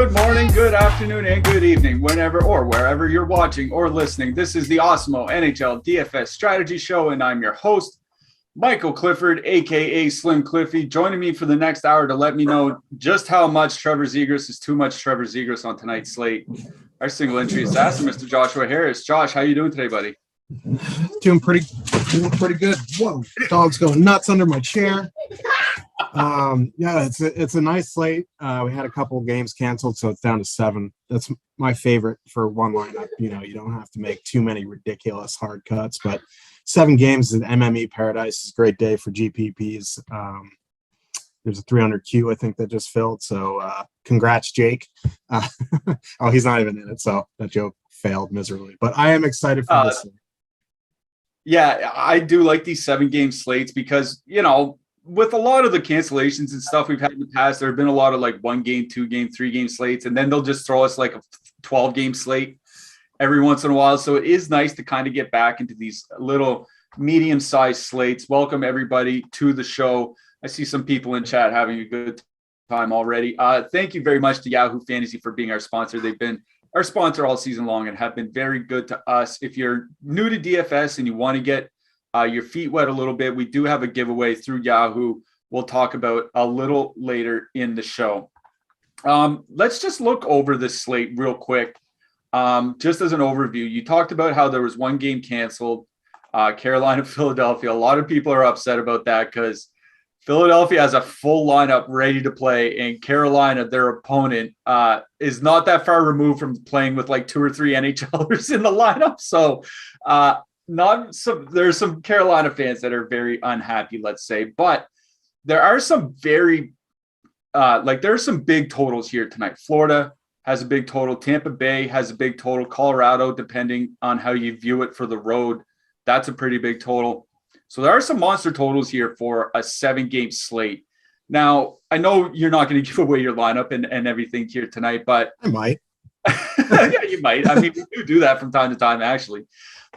Good morning, good afternoon, and good evening, whenever or wherever you're watching or listening. This is the Awesemo NHL DFS Strategy Show, and I'm your host, Michael Clifford, a.k.a. Slim Cliffy, joining me for the next hour to let me know just how much Trevor Zegras is too much Trevor Zegras on tonight's slate. Our single entry assassin, Mr. Joshua Harris. Josh, how you doing today, buddy? Doing pretty good. Whoa, dog's going nuts under my chair. It's a nice slate. We had a couple of games canceled, so it's down to 7. That's my favorite for one lineup. You know, you don't have to make too many ridiculous hard cuts, but 7 games in MME paradise is a great day for GPPs. There's a 300Q, I think, that just filled. So congrats, Jake. Oh, he's not even in it, so that joke failed miserably. But I am excited for this one. Yeah, I do like these 7-game slates because, you know, with a lot of the cancellations and stuff we've had in the past, there have been a lot of like 1-game, 2-game, 3-game slates, and then they'll just throw us like a 12-game slate every once in a while. So it is nice to kind of get back into these little medium-sized slates. Welcome everybody to the show. I see some people in chat having a good time already. Thank you very much to Yahoo Fantasy for being our sponsor. They've been our sponsor all season long and have been very good to us. If you're new to DFS and you want to get your feet wet a little bit, we do have a giveaway through Yahoo we'll talk about a little later in the show. Let's just look over this slate real quick. Just as an overview, you talked about how there was 1 game canceled, Carolina, Philadelphia. A lot of people are upset about that because Philadelphia has a full lineup ready to play, and Carolina, their opponent, is not that far removed from playing with like 2 or 3 NHLers in the lineup. So there's some Carolina fans that are very unhappy, let's say, but there are some there are some big totals here tonight. Florida has a big total. Tampa Bay has a big total. Colorado, depending on how you view it for the road, that's a pretty big total. So there are some monster totals here for a 7-game slate. Now, I know you're not going to give away your lineup and everything here tonight, but I might. Yeah, you might. I mean, we do that from time to time, actually.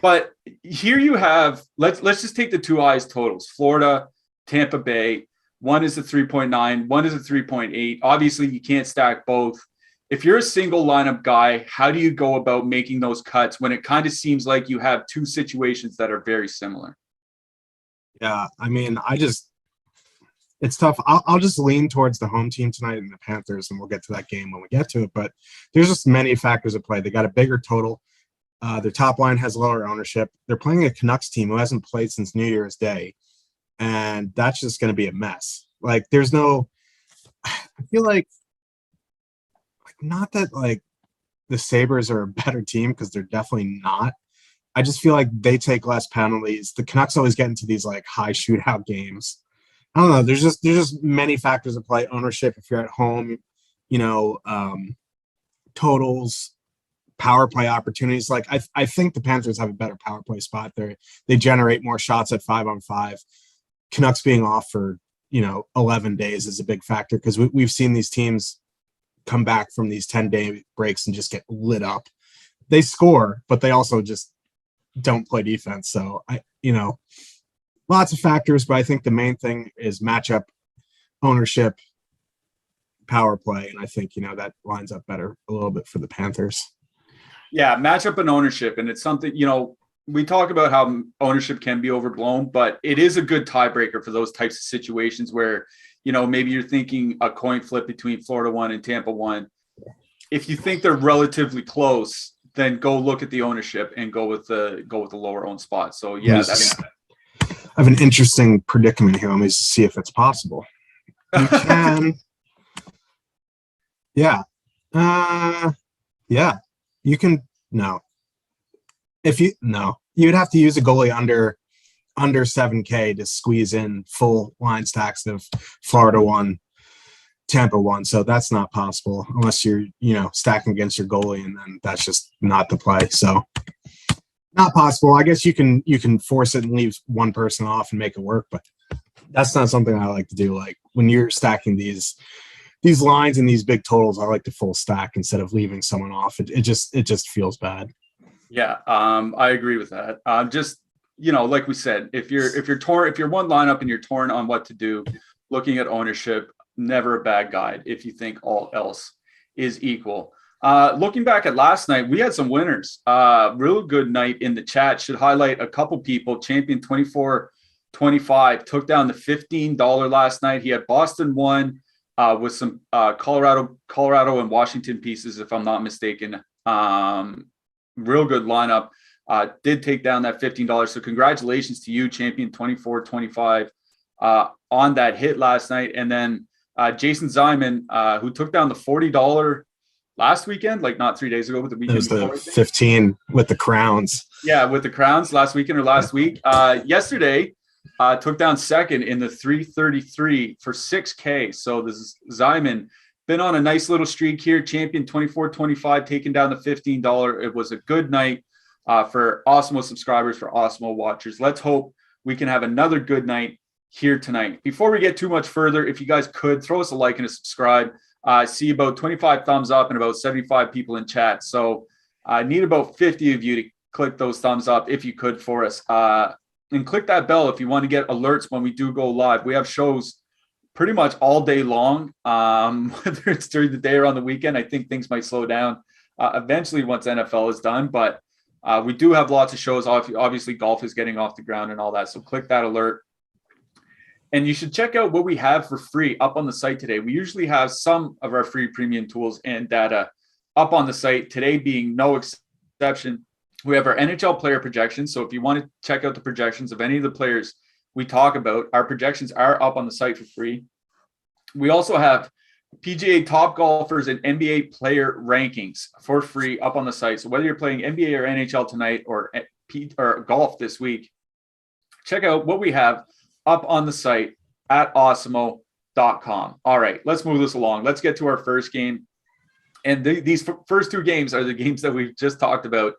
But here you have, let's just take the 2 eyes totals. Florida, Tampa Bay. One is a 3.9, one is a 3.8. Obviously, you can't stack both. If you're a single lineup guy, how do you go about making those cuts when it kind of seems like you have 2 situations that are very similar? Yeah, I mean, it's tough. I'll just lean towards the home team tonight in the Panthers, and we'll get to that game when we get to it. But there's just many factors at play. They got a bigger total. Their top line has lower ownership. They're playing a Canucks team who hasn't played since New Year's Day, and that's just going to be a mess. Like, I feel like not that like the Sabres are a better team, because they're definitely not. I just feel like they take less penalties. The Canucks always get into these like high shootout games. I don't know. There's just many factors at play. Ownership, if you're at home, you know, totals, power play opportunities. Like I think the Panthers have a better power play spot there. They generate more shots at 5-on-5. Canucks being off for 11 days is a big factor, because we've seen these teams come back from these 10-day breaks and just get lit up. They score, but they also just don't play defense. So lots of factors, but I think the main thing is matchup, ownership, power play, and I think that lines up better a little bit for the Panthers. Yeah, matchup and ownership, and it's something we talk about how ownership can be overblown, but it is a good tiebreaker for those types of situations where maybe you're thinking a coin flip between Florida 1 and Tampa 1. If you think they're relatively close, then go look at the ownership and go with the lower owned spot. So yeah, I have an interesting predicament here. Let me see if it's possible. You can, yeah, you can. No, you'd have to use a goalie under 7K to squeeze in full line stacks of Florida 1, Tampa 1. So that's not possible unless you're, stacking against your goalie, and then that's just not the play. So not possible. I guess you can force it and leave one person off and make it work, but that's not something I like to do. Like when you're stacking these lines and these big totals, I like to full stack instead of leaving someone off. It just feels bad. Yeah, I agree with that. Just like we said, if you're one lineup and you're torn on what to do, looking at ownership, never a bad guide if you think all else is equal. Looking back at last night, we had some winners. Real good night in the chat. Should highlight a couple people. Champion 24-25 took down the $15 last night. He had Boston won with some Colorado and Washington pieces, if I'm not mistaken. Real good lineup. Did take down that $15. So congratulations to you, Champion 24-25, on that hit last night. And then Jason Zyman, who took down the $40 last weekend, like not 3 days ago, but the weekend before. It was the 15 with the crowns. Yeah, with the crowns last weekend or last week. Yesterday, took down second in the 333 for 6K. So this is Zyman. Been on a nice little streak here. Champion 24-25, taking down the $15. It was a good night for Awesemo subscribers, for Awesemo watchers. Let's hope we can have another good night here tonight. Before we get too much further, if you guys could throw us a like and a subscribe. I see about 25 thumbs up and about 75 people in chat. So I need about 50 of you to click those thumbs up if you could for us. And click that bell if you want to get alerts when we do go live. We have shows pretty much all day long, whether it's during the day or on the weekend. I think things might slow down eventually once NFL is done. But we do have lots of shows. Obviously, golf is getting off the ground and all that. So click that alert. And you should check out what we have for free up on the site today. We usually have some of our free premium tools and data up on the site, today being no exception. We have our NHL player projections. So if you want to check out the projections of any of the players we talk about, our projections are up on the site for free. We also have PGA top golfers and NBA player rankings for free up on the site. So whether you're playing NBA or NHL tonight or golf this week, check out what we have up on the site at awesemo.com. All right, let's move this along. Let's get to our first game. And these first two games are the games that we've just talked about.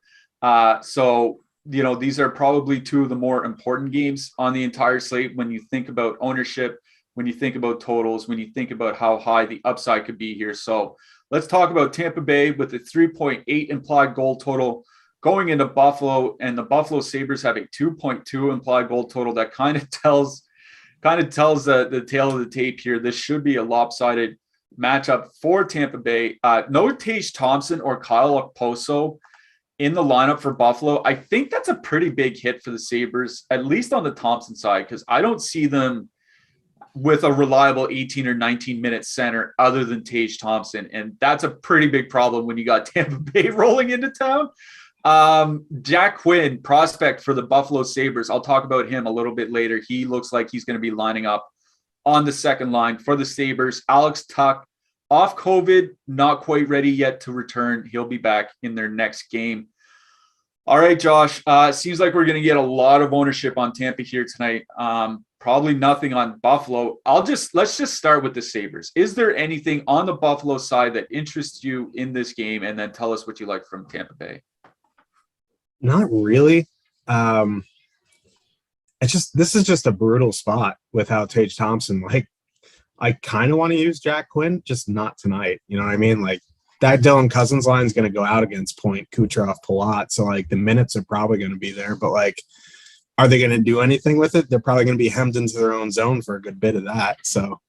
So, you know, these are probably two of the more important games on the entire slate when you think about ownership, when you think about totals, when you think about how high the upside could be here. So let's talk about Tampa Bay with a 3.8 implied goal total going into Buffalo, and the Buffalo Sabres have a 2.2 implied goal total. That kind of tells the tale of the tape here. This should be a lopsided matchup for Tampa Bay. No Tage Thompson or Kyle Okposo in the lineup for Buffalo. I think that's a pretty big hit for the Sabres, at least on the Thompson side, because I don't see them with a reliable 18 or 19 minute center other than Tage Thompson. And that's a pretty big problem when you got Tampa Bay rolling into town. Jack Quinn, prospect for the Buffalo Sabres. I'll talk about him a little bit later. He looks like he's going to be lining up on the second line for the Sabres. Alex Tuch, off COVID, not quite ready yet to return. He'll be back in their next game. All right, Josh, seems like we're going to get a lot of ownership on Tampa here tonight. Probably nothing on Buffalo. Let's just start with the Sabres. Is there anything on the Buffalo side that interests you in this game? And then tell us what you like from Tampa Bay. Not really. This is just a brutal spot without Tage Thompson. Like, I kind of want to use Jack Quinn, just not tonight. You know what I mean? Like, that Dylan Cousins line is going to go out against Point, Kucherov, Palat. So, like, the minutes are probably going to be there. But, like, are they going to do anything with it? They're probably going to be hemmed into their own zone for a good bit of that. So,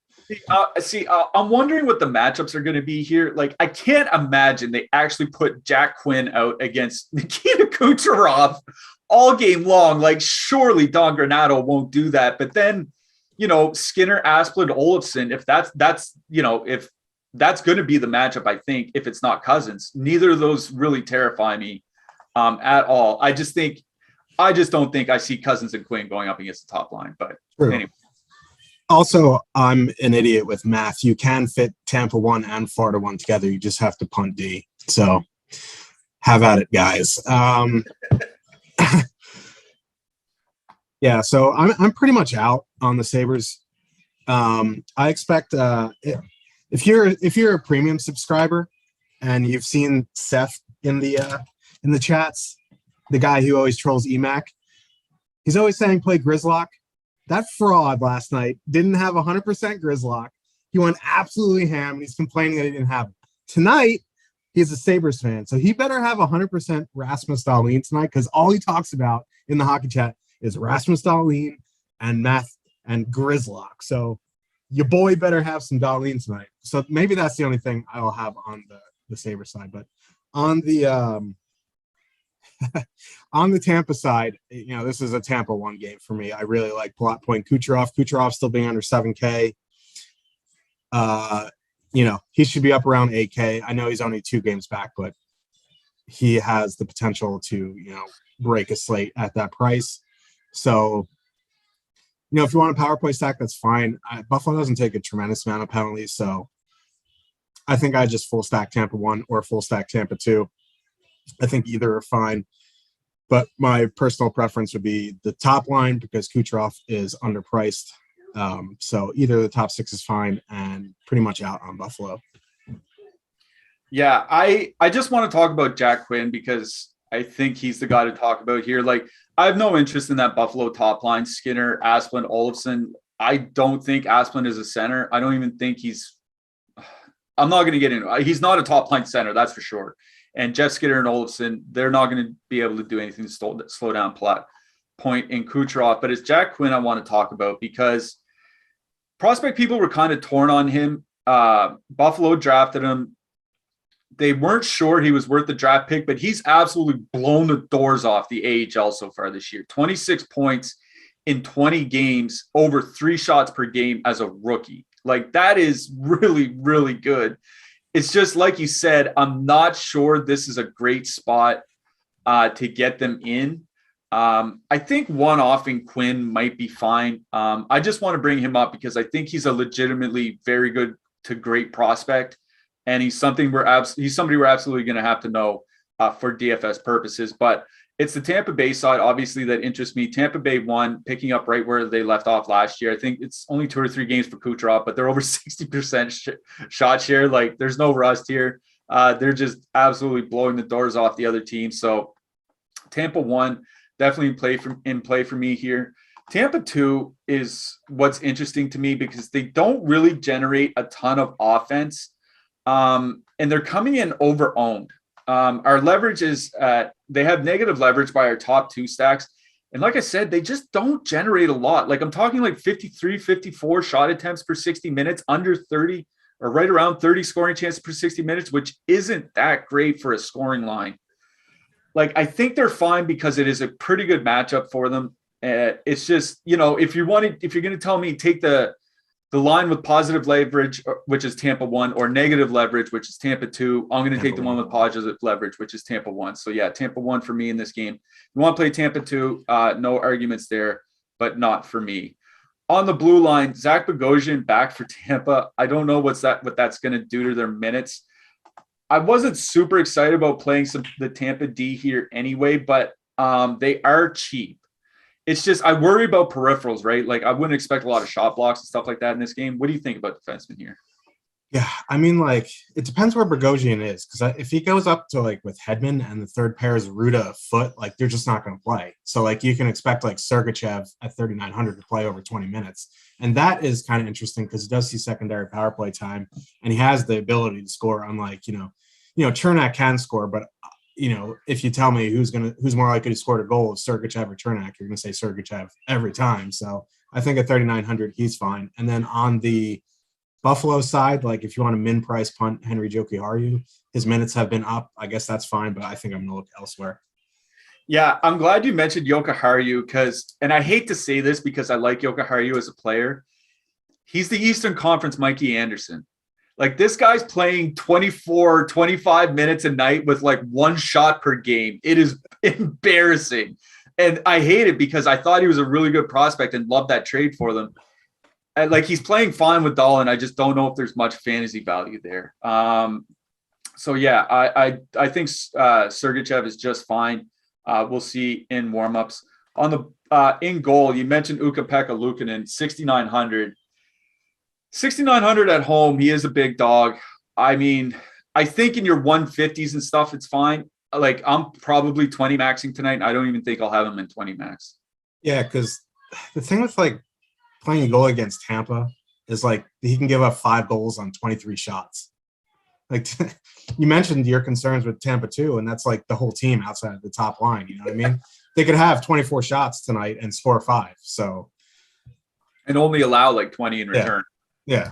I'm wondering what the matchups are going to be here. Like, I can't imagine they actually put Jack Quinn out against Nikita Kucherov all game long. Like, surely Don Granato won't do that. But then, you know, Skinner, Asplund, Olofsson, if that's going to be the matchup, I think, if it's not Cousins, neither of those really terrify me at all. I just don't think I see Cousins and Quinn going up against the top line. But anyway. Also, I'm an idiot with math. You can fit Tampa 1 and Florida 1 together. You just have to punt D. So have at it, guys. Yeah, so I'm pretty much out on the Sabres. I expect if you're a premium subscriber and you've seen Seth in the chats, the guy who always trolls EMAC, he's always saying play Grizzlock. That fraud last night didn't have 100% Grizzlock. He went absolutely ham, and he's complaining that he didn't have it. Tonight, he's a Sabres fan, so he better have 100% Rasmus Dahlin tonight, because all he talks about in the hockey chat is Rasmus Dahlin and math and Grizzlock. So your boy better have some Darlene tonight. So maybe that's the only thing I'll have on the Sabre side. But on the on the Tampa side, this is a Tampa 1 game for me. I really like plot point Kucherov. Kucherov still being under 7K. He should be up around 8K. I know he's only 2 games back, but he has the potential to, break a slate at that price. So, if you want a power play stack, that's fine. Buffalo doesn't take a tremendous amount of penalties, so I think I just full stack Tampa 1 or full stack Tampa 2. I think either are fine, but my personal preference would be the top line because Kucherov is underpriced. So either the top 6 is fine and pretty much out on Buffalo. Yeah, I just want to talk about Jack Quinn because I think he's the guy to talk about here. Like, I have no interest in that Buffalo top line. Skinner, Asplund, Olofsson. I don't think Asplund is a center. I don't even think I'm not going to get into it. He's not a top line center, that's for sure. And Jeff Skinner and Olofsson, they're not going to be able to do anything to slow down plot point in Kucherov. But it's Jack Quinn I want to talk about because prospect people were kind of torn on him. Buffalo drafted him. They weren't sure he was worth the draft pick, but he's absolutely blown the doors off the AHL so far this year. 26 points in 20 games, over 3 shots per game as a rookie. Like, that is really, really good. It's just like you said, I'm not sure this is a great spot to get them in. I think one-offing Quinn might be fine. I just want to bring him up because I think he's a legitimately very good to great prospect. And he's somebody we're absolutely going to have to know for DFS purposes. But it's the Tampa Bay side, obviously, that interests me. Tampa Bay won, picking up right where they left off last year. I think it's only 2 or 3 games for Kucherov, but they're over 60% shot share. Like, there's no rust here. They're just absolutely blowing the doors off the other team. So Tampa 1, definitely in play for me here. Tampa 2 is what's interesting to me because they don't really generate a ton of offense. And they're coming in over-owned. Our leverage is they have negative leverage by our top 2 stacks. And like I said, they just don't generate a lot. Like, I'm talking like 53, 54 shot attempts per 60 minutes, under 30 or right around 30 scoring chances per 60 minutes, which isn't that great for a scoring line. Like, I think they're fine because it is a pretty good matchup for them. It's just, if you're going to tell me take the line with positive leverage, which is Tampa 1, or negative leverage, which is Tampa 2, I'm going to take the one with positive leverage, which is Tampa 1. So yeah, Tampa 1 for me in this game. You want to play Tampa 2, no arguments there, but not for me. On the blue line, Zach Bogosian back for Tampa. I don't know what that's going to do to their minutes. I wasn't super excited about playing the Tampa D here anyway, but they are cheap. It's just, I worry about peripherals, right? Like, I wouldn't expect a lot of shot blocks and stuff like that in this game. What do you think about defensemen here? Yeah, I mean, like, it depends where Bogosian is. Because if he goes up to, like, with Hedman and the third pair is Ruda foot, like, they're just not going to play. So, like, you can expect, like, Sergachev at 3,900 to play over 20 minutes. And that is kind of interesting because he does see secondary power play time. And he has the ability to score, unlike, Chernak can score, but if you tell me who's more likely to score a goal, Sergachev or Chernak, you're going to say Sergachev every time. So I think at 3,900, he's fine. And then on the Buffalo side, like, if you want to min price punt Henry Jokiharju, his minutes have been up. I guess that's fine, but I think I'm going to look elsewhere. Yeah, I'm glad you mentioned Jokiharju and I hate to say this because I like Jokiharju as a player. He's the Eastern Conference Mikey Anderson. Like, this guy's playing 24, 25 minutes a night with like 1 shot per game. It is embarrassing. And I hate it because I thought he was a really good prospect and loved that trade for them. And like, he's playing fine with Dahlin. I just don't know if there's much fantasy value there. So yeah, I think Sergachev is just fine. We'll see in warmups. On the in goal, you mentioned Ukko-Pekka Luukkonen, 6,900. 6,900 at home. He is a big dog. I mean, I think in your 150s and stuff, it's fine. Like, I'm probably 20 maxing tonight. I don't even think I'll have him in 20 max. Yeah, because the thing with, like, playing a goal against Tampa is, like, he can give up 5 goals on 23 shots. Like, you mentioned your concerns with Tampa too, and that's like the whole team outside of the top line. You know what I mean? They could have 24 shots tonight and score 5. So, and only allow like 20 in return. Yeah.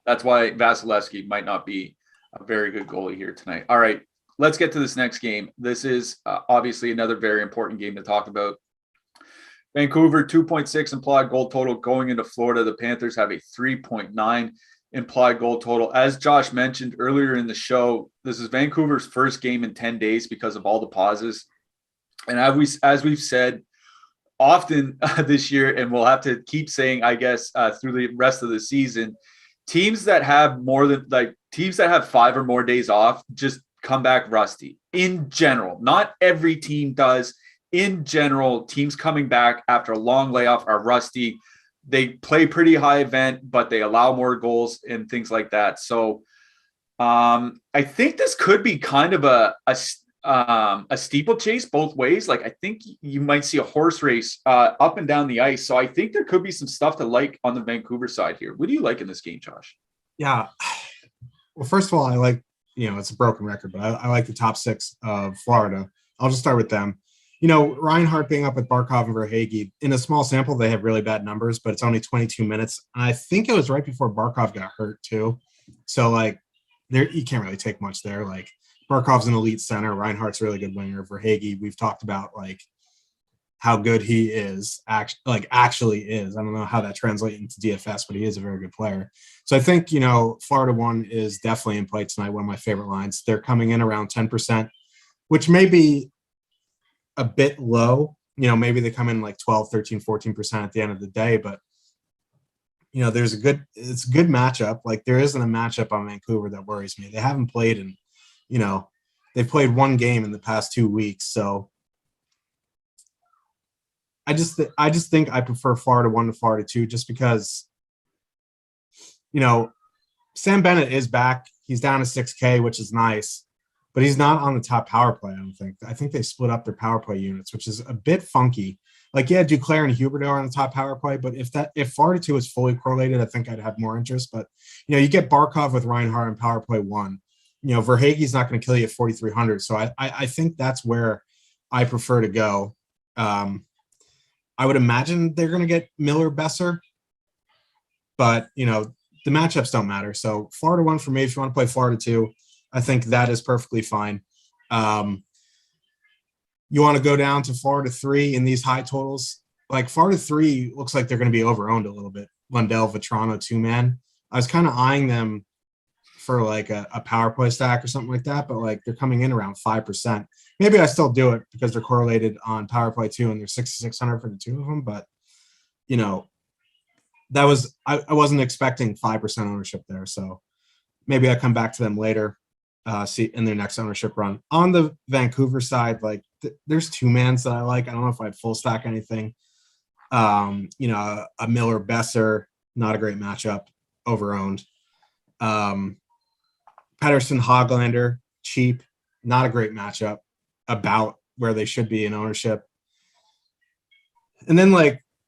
That's why Vasilevsky might not be a very good goalie here tonight. All right, let's get to this next game. This is obviously another very important game to talk about. Vancouver, 2.6 implied goal total going into Florida. The Panthers have a 3.9 implied goal total. As Josh mentioned earlier in the show, this is Vancouver's first game in 10 days because of all the pauses. And as we've said often this year, and we'll have to keep saying, I guess, through the rest of the season, teams that have teams that have 5 or more days off just come back rusty in general. Not every team does. In general, teams coming back after a long layoff are rusty. They play pretty high event, but they allow more goals and things like that. So I think this could be kind of a steeplechase both ways. Like, I think you might see a horse race up and down the ice. So I think there could be some stuff to like on the Vancouver side here. What do you like in this game, Josh? Yeah. Well, first of all, I like, it's a broken record, but I like the top 6 of Florida. I'll just start with them. Reinhart being up with Barkov and Verhaeghe, in a small sample, they have really bad numbers, but it's only 22 minutes. And I think it was right before Barkov got hurt too. So you can't really take much there. Like, Barkov's an elite center. Reinhart's a really good winger. Verhaeghe, we've talked about how good he is, actually is. I don't know how that translates into DFS, but he is a very good player. So I think, Florida 1 is definitely in play tonight. One of my favorite lines. They're coming in around 10%, which may be a bit low. Maybe they come in 12, 13, 14% at the end of the day, but it's a good matchup. There isn't a matchup on Vancouver that worries me. They haven't played in, they've played one game in the past 2 weeks. So I just think I prefer Florida 1 to Florida 2, just because, Sam Bennett is back. He's down to 6K, which is nice, but he's not on the top power play, I don't think. I think they split up their power play units, which is a bit funky. Duclair and Huberdeau are on the top power play, but if Florida 2 is fully correlated, I think I'd have more interest. But, you get Barkov with Reinhart in power play 1. Verhaeghe's not going to kill you at 4,300. So I think that's where I prefer to go. I would imagine they're going to get Miller Besser, but, the matchups don't matter. So Florida 1 for me, if you want to play Florida 2, I think that is perfectly fine. You want to go down to Florida 3 in these high totals? Florida 3 looks like they're going to be over-owned a little bit. Lundell, Vetrano, 2-man. I was kind of eyeing them for a power play stack or something like that, but they're coming in around 5%. Maybe I still do it because they're correlated on power play 2 and they're 6,600 for the 2 of them. But, I wasn't expecting 5% ownership there. So maybe I come back to them later. See in their next ownership run. On the Vancouver side, there's 2-mans that I like. I don't know if I'd full stack anything. A Miller Besser, not a great matchup, over-owned. Pettersson Hoglander, cheap, not a great matchup, about where they should be in ownership. And then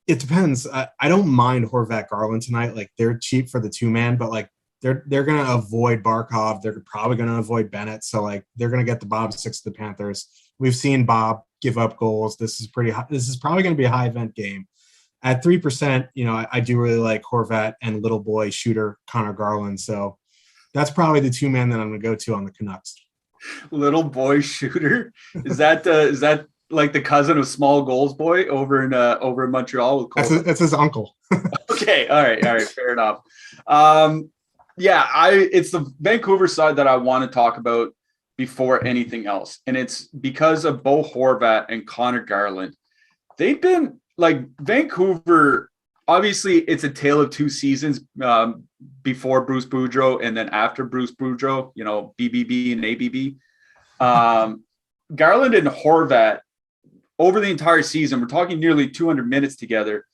it depends. I don't mind Horvat Garland tonight. They're cheap for the 2-man, but they're going to avoid Barkov. They're probably going to avoid Bennett. So they're going to get the Bob 6 to the Panthers. We've seen Bob give up goals. This is probably going to be a high event game. At 3%, I do really like Horvat and little boy shooter Connor Garland. So that's probably the 2-man that I'm going to go to on the Canucks. Little boy shooter. Is that the cousin of Small Goals Boy over in Montreal? That's his uncle. Okay. All right. Fair enough. It's the Vancouver side that I want to talk about before anything else. And it's because of Bo Horvat and Connor Garland. They've been Vancouver, obviously it's a tale of 2 seasons before Bruce Boudreau and then after Bruce Boudreau, BBB and ABB. Garland and Horvat over the entire season, we're talking nearly 200 minutes together.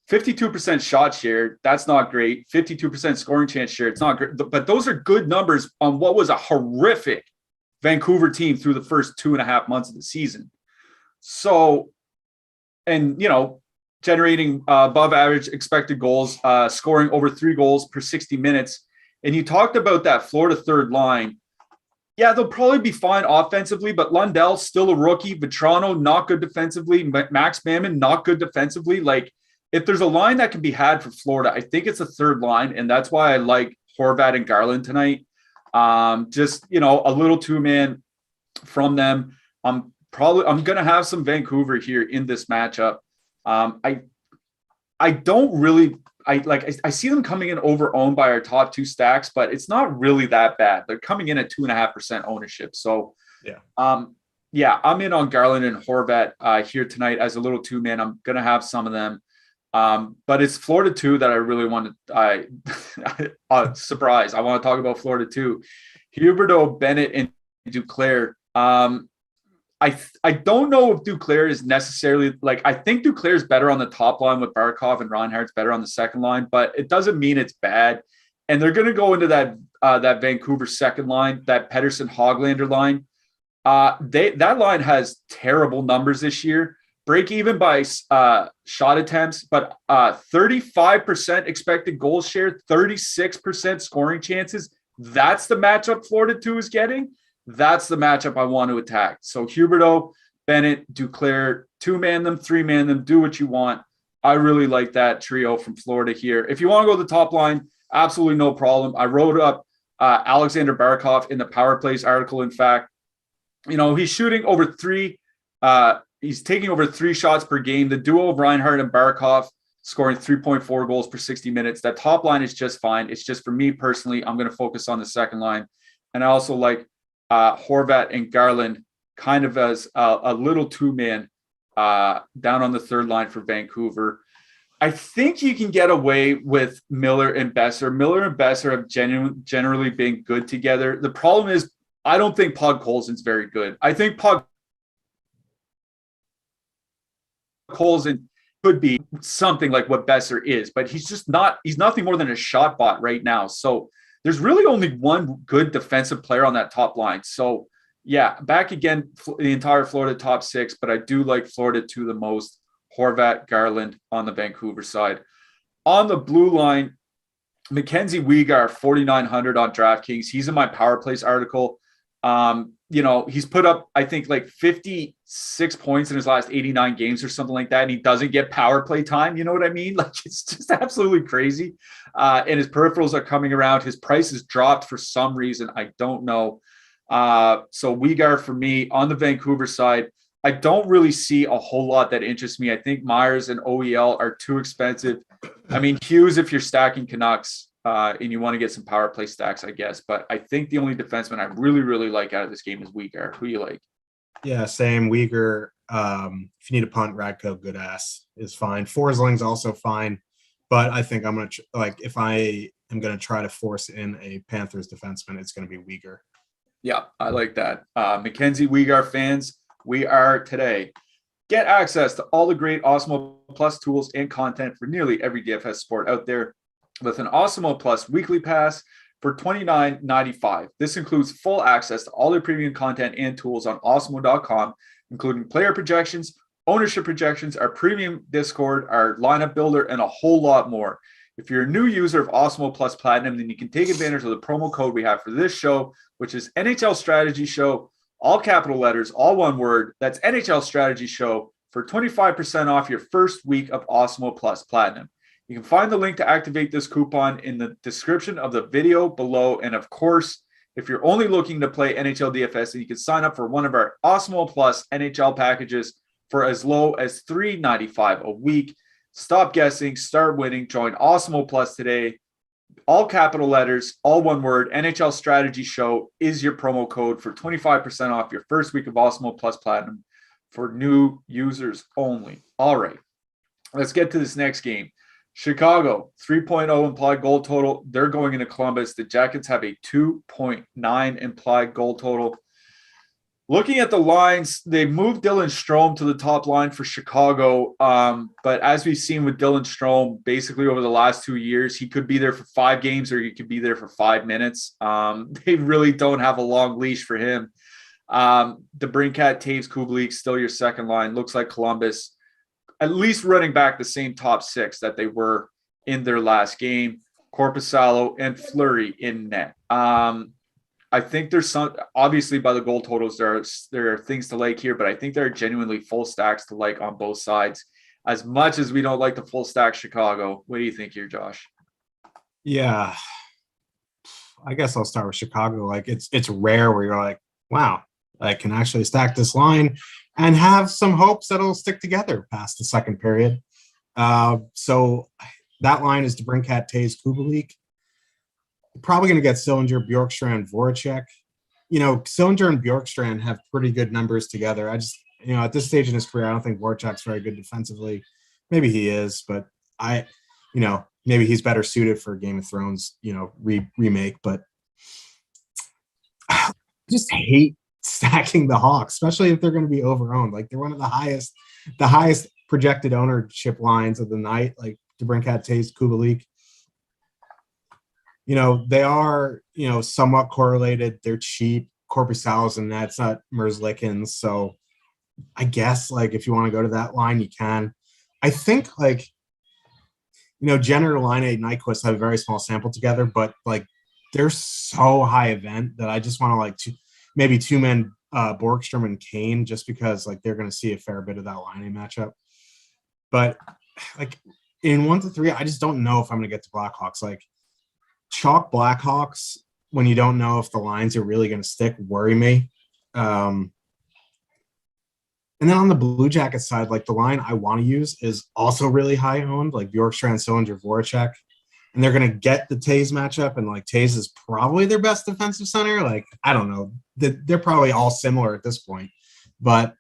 52% shot share, that's not great. 52% scoring chance share, it's not great. But those are good numbers on what was a horrific Vancouver team through the first 2.5 months of the season. So, and, generating above average expected goals, scoring over 3 goals per 60 minutes. And you talked about that Florida third line. Yeah, they'll probably be fine offensively, but Lundell, still a rookie. Vetrano, not good defensively. Max Mammon, not good defensively. if there's a line that can be had for Florida, I think it's a third line, and that's why I like Horvat and Garland tonight. Just, a little two-man from them. I'm going to have some Vancouver here in this matchup. I don't really I see them coming in over owned by our top two stacks, but it's not really that bad. They're coming in at 2.5% ownership. So I'm in on Garland and Horvat here tonight as a little two-man. I'm going to have some of them. But it's Florida 2 that I really want to surprise. I want to talk about Florida 2. Huberdeau, Bennett, and Duclair. I don't know if Duclair is necessarily I think Duclair is better on the top line with Barkov, and Reinhart's better on the second line, but it doesn't mean it's bad. And they're going to go into that Vancouver second line, that Pettersson Hoglander line. That line has terrible numbers this year. Break even by shot attempts, but 35% expected goal share, 36% scoring chances. That's the matchup Florida 2 is getting. That's the matchup I want to attack. So Huberdeau, Bennett, Duclair, two-man them, three-man them, do what you want. I really like that trio from Florida here. If you want to go to the top line, absolutely no problem. I wrote up Alexander Barkov in the Power Plays article. In fact, he's shooting over three. He's taking over 3 shots per game. The duo of Reinhart and Barkov scoring 3.4 goals per 60 minutes. That top line is just fine. It's just for me personally, I'm going to focus on the second line. And I also like Horvat and Garland kind of as a little two-man down on the third line for Vancouver. I think you can get away with Miller and Besser. Miller and Besser have generally been good together. The problem is I don't think Podkolzin's very good. I think Podkolzin could be something like what Besser is, but he's nothing more than a shot bot right now. So there's really only one good defensive player on that top line. So yeah, back again, the entire Florida top 6, but I do like Florida 2 the most. Horvat, Garland on the Vancouver side. On the blue line, Mackenzie Weegar, 4,900 on DraftKings. He's in my Power Plays article. He's put up, I think, 56 points in his last 89 games or something like that, and he doesn't get power play time. You know what I mean? It's just absolutely crazy. And his peripherals are coming around. His price has dropped for some reason. I don't know. So Weegar for me on the Vancouver side. I don't really see a whole lot that interests me. I think Myers and OEL are too expensive. I mean, Hughes, if you're stacking Canucks, and you want to get some power play stacks, I guess. But I think the only defenseman I really, really like out of this game is Weegar. Who you like? Yeah, same. Weegar. If you need a punt, Radko, good ass is fine. Forsling's also fine. But I think I'm going to, if I am going to try to force in a Panthers defenseman, it's going to be Weegar. Yeah, I like that. Mackenzie Weegar fans, we are today. Get access to all the great Awesemo Plus tools and content for nearly every DFS sport out there with an Awesemo Plus weekly pass for $29.95. This includes full access to all the premium content and tools on awesemo.com, including player projections, ownership projections, our premium Discord, our lineup builder, and a whole lot more. If you're a new user of Awesemo Plus Platinum, then you can take advantage of the promo code we have for this show, which is NHL Strategy Show, all capital letters, all one word. That's NHL Strategy Show for 25% off your first week of Awesemo Plus Platinum. You can find the link to activate this coupon in the description of the video below. And of course, if you're only looking to play NHL DFS, then you can sign up for one of our Awesemo Plus NHL packages for as low as $3.95 a week. Stop guessing, start winning, join Awesemo Plus today. All capital letters, all one word. NHL Strategy Show is your promo code for 25% off your first week of Awesemo Plus Platinum for new users only. All right, let's get to this next game. Chicago, 3.0 implied goal total. They're going into Columbus. The Jackets have a 2.9 implied goal total. Looking at the lines, they moved Dylan Strome to the top line for Chicago. But as we've seen with Dylan Strome, basically over the last 2 years, he could be there for 5 games or he could be there for 5 minutes. They really don't have a long leash for him. The Brinkat, Taves, Kubalik, still your second line. Looks like Columbus at least running back the same top 6 that they were in their last game. Korpisalo and Fleury in net. I think there's some, obviously by the goal totals, there are things to like here, but I think there are genuinely full stacks to like on both sides. as much as we don't like the full stack Chicago. What do you think here, Josh? Yeah, I guess I'll start with Chicago. Like it's rare where you're like, wow, I can actually stack this line and have some hopes that it'll stick together past the second period. So that line is DeBrincat, Taves, Kubalik. Probably going to get Sillinger, Bjorkstrand, Voracek. Sillinger and Bjorkstrand have pretty good numbers together. I just, at this stage in his career, I don't think Voracek's very good defensively. Maybe he is, but maybe he's better suited for Game of Thrones, remake. But I just hate stacking the Hawks, especially if they're going to be overowned. Like they're one of the highest projected ownership lines of the night. Like DeBrincat, Taves, Kubalik. They are, somewhat correlated. They're cheap. Korpisals, and that's not Merzlikins. So I guess, like, if you want to go to that line, you can. I think, like, Jenner, Laine, Nyquist have a very small sample together, but, like, they're so high event that I just want to, like, maybe two-man Borgstrom and Kane just because, like, they're going to see a fair bit of that Laine matchup. But, like, in 1 to 3, I just don't know if I'm going to get to Blackhawks. Like, chalk Blackhawks when you don't know if the lines are really going to stick worry me. And then on the Blue Jackets side, like the line I want to use is also really high owned, like Bjorkstrand, Sillinger, Voracek. And they're going to get the Taves matchup. And like Taves is probably their best defensive center. Like, I don't know. They're probably all similar at this point. But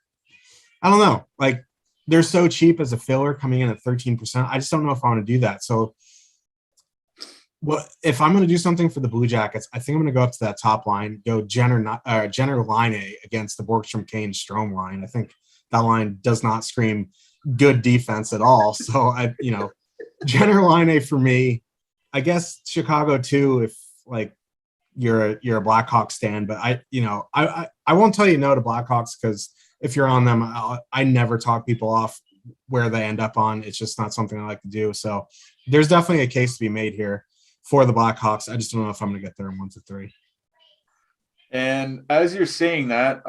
I don't know. Like, they're so cheap as a filler coming in at 13%. I just don't know if I want to do that. So, if I'm going to do something for the Blue Jackets, I think I'm going to go up to that top line, go Jenner Laine against the Borgstrom Kane Strome line. I think that line does not scream good defense at all. So Jenner Laine for me. I guess Chicago too, if like you're a Blackhawks stan, but I won't tell you no to Blackhawks because if you're on them, I never talk people off where they end up on. It's just not something I like to do. So there's definitely a case to be made here for the Blackhawks. I just don't know if I'm going to get there in 1 to 3. And as you're saying that,